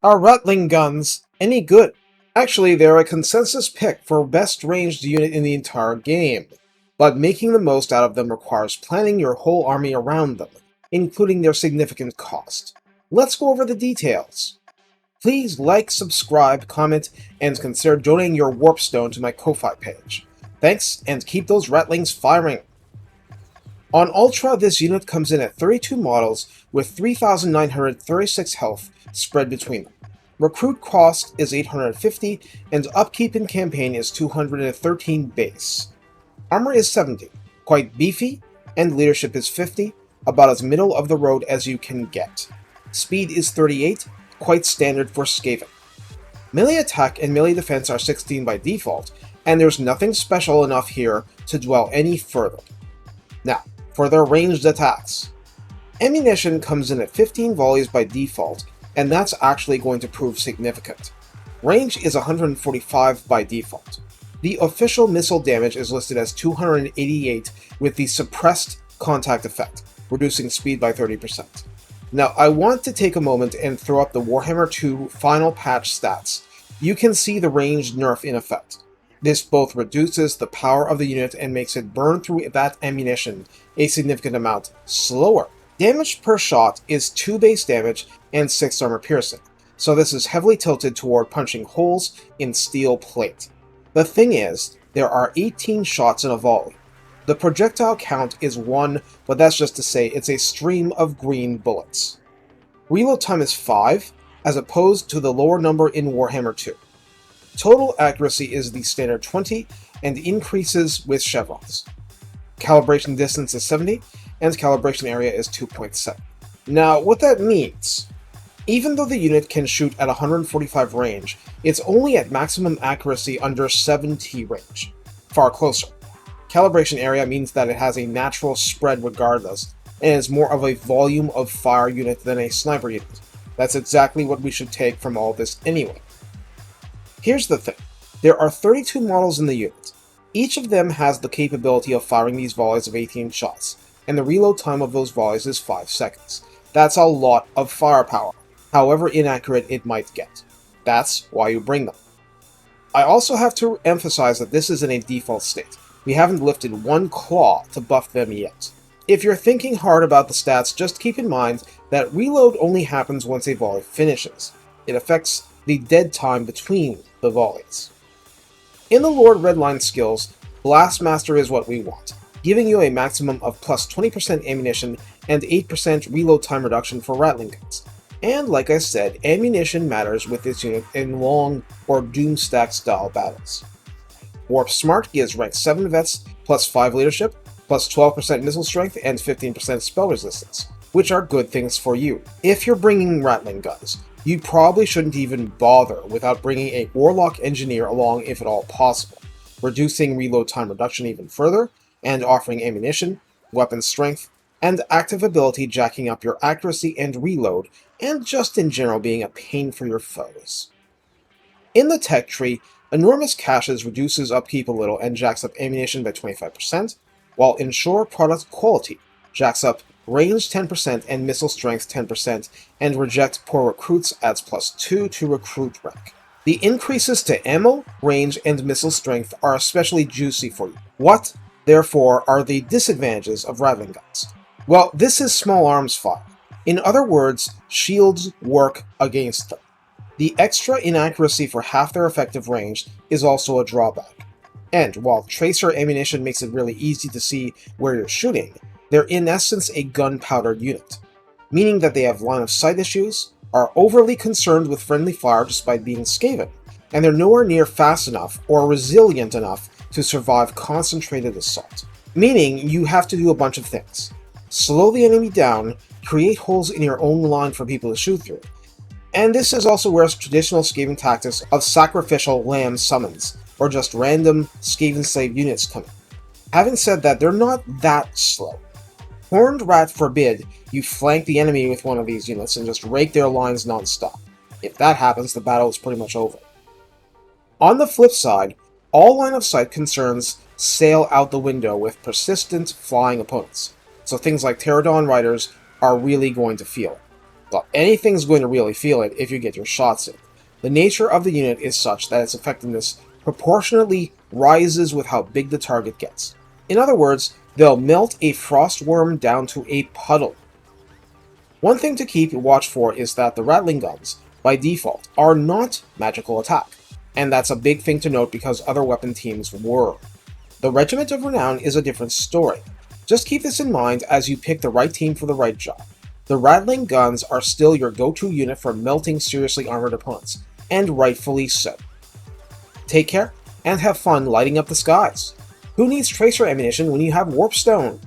Are Ratling Guns any good? Actually, they're a consensus pick for best ranged unit in the entire game, but making the most out of them requires planning your whole army around them, including their significant cost. Let's go over the details. Please like, subscribe, comment, and consider donating your Warpstone to my Ko-Fi page. Thanks, and keep those Ratlings firing! On Ultra, this unit comes in at 32 models with 3,936 health spread between them. Recruit cost is 850, and upkeep in campaign is 213 base. Armor is 70, quite beefy, and leadership is 50, about as middle of the road as you can get. Speed is 38, quite standard for Skaven. Melee attack and melee defense are 16 by default, and there's nothing special enough here to dwell any further. Now, for their ranged attacks. Ammunition comes in at 15 volleys by default, and that's actually going to prove significant. Range is 145 by default. The official missile damage is listed as 288 with the suppressed contact effect, reducing speed by 30%. Now, I want to take a moment and throw up the Warhammer 2 final patch stats. You can see the ranged nerf in effect. This both reduces the power of the unit and makes it burn through that ammunition a significant amount slower. Damage per shot is 2 base damage and 6 armor piercing, so this is heavily tilted toward punching holes in steel plate. The thing is, there are 18 shots in a volley. The projectile count is 1, but that's just to say it's a stream of green bullets. Reload time is 5, as opposed to the lower number in Warhammer 2. Total accuracy is the standard 20, and increases with chevrons. Calibration distance is 70, and calibration area is 2.7. Now, what that means, even though the unit can shoot at 145 range, it's only at maximum accuracy under 70 range, far closer. Calibration area means that it has a natural spread regardless, and is more of a volume of fire unit than a sniper unit. That's exactly what we should take from all this anyway. Here's the thing, there are 32 models in the unit. Each of them has the capability of firing these volleys of 18 shots, and the reload time of those volleys is 5 seconds. That's a lot of firepower, however inaccurate it might get. That's why you bring them. I also have to emphasize that this is in a default state. We haven't lifted one claw to buff them yet. If you're thinking hard about the stats, just keep in mind that reload only happens once a volley finishes. It affects the dead time between the volleys. In the Lord Redline skills, Blastmaster is what we want, giving you a maximum of plus 20% ammunition and 8% reload time reduction for Ratling Guns. And like I said, ammunition matters with this unit in long or Doomstack style battles. Warp Smart gives rank 7 vets plus 5 leadership, plus 12% missile strength and 15% spell resistance, which are good things for you. If you're bringing Ratling Guns, you probably shouldn't even bother without bringing a Warlock Engineer along if at all possible, reducing reload time reduction even further, and offering ammunition, weapon strength, and active ability jacking up your accuracy and reload, and just in general being a pain for your foes. In the tech tree, Enormous Caches reduces upkeep a little and jacks up ammunition by 25%, while Ensure Product Quality jacks up range 10% and missile strength 10%, and Reject Poor Recruits adds plus 2 to recruit rank. The increases to ammo, range, and missile strength are especially juicy for you. What, therefore, are the disadvantages of Ratling Guns? Well, this is small arms fire. In other words, shields work against them. The extra inaccuracy for half their effective range is also a drawback. And while tracer ammunition makes it really easy to see where you're shooting, they're in essence a gunpowdered unit, meaning that they have line of sight issues, are overly concerned with friendly fire despite being Skaven, and they're nowhere near fast enough or resilient enough to survive concentrated assault. Meaning you have to do a bunch of things. Slow the enemy down, create holes in your own line for people to shoot through. And this is also where traditional Skaven tactics of sacrificial lamb summons, or just random Skaven slave units come in. Having said that, they're not that slow. Horned Rat forbid you flank the enemy with one of these units and just rake their lines non-stop. If that happens, the battle is pretty much over. On the flip side, all line of sight concerns sail out the window with persistent flying opponents, so things like Pterodon Riders are really going to feel it. Well, anything's going to really feel it if you get your shots in. The nature of the unit is such that its effectiveness proportionately rises with how big the target gets. In other words, they'll melt a frost worm down to a puddle. One thing to keep watch for is that the Ratling Guns, by default, are not magical attack, and that's a big thing to note because other weapon teams were. The Regiment of Renown is a different story. Just keep this in mind as you pick the right team for the right job. The Ratling Guns are still your go-to unit for melting seriously armored opponents, and rightfully so. Take care, and have fun lighting up the skies. Who needs tracer ammunition when you have warpstone?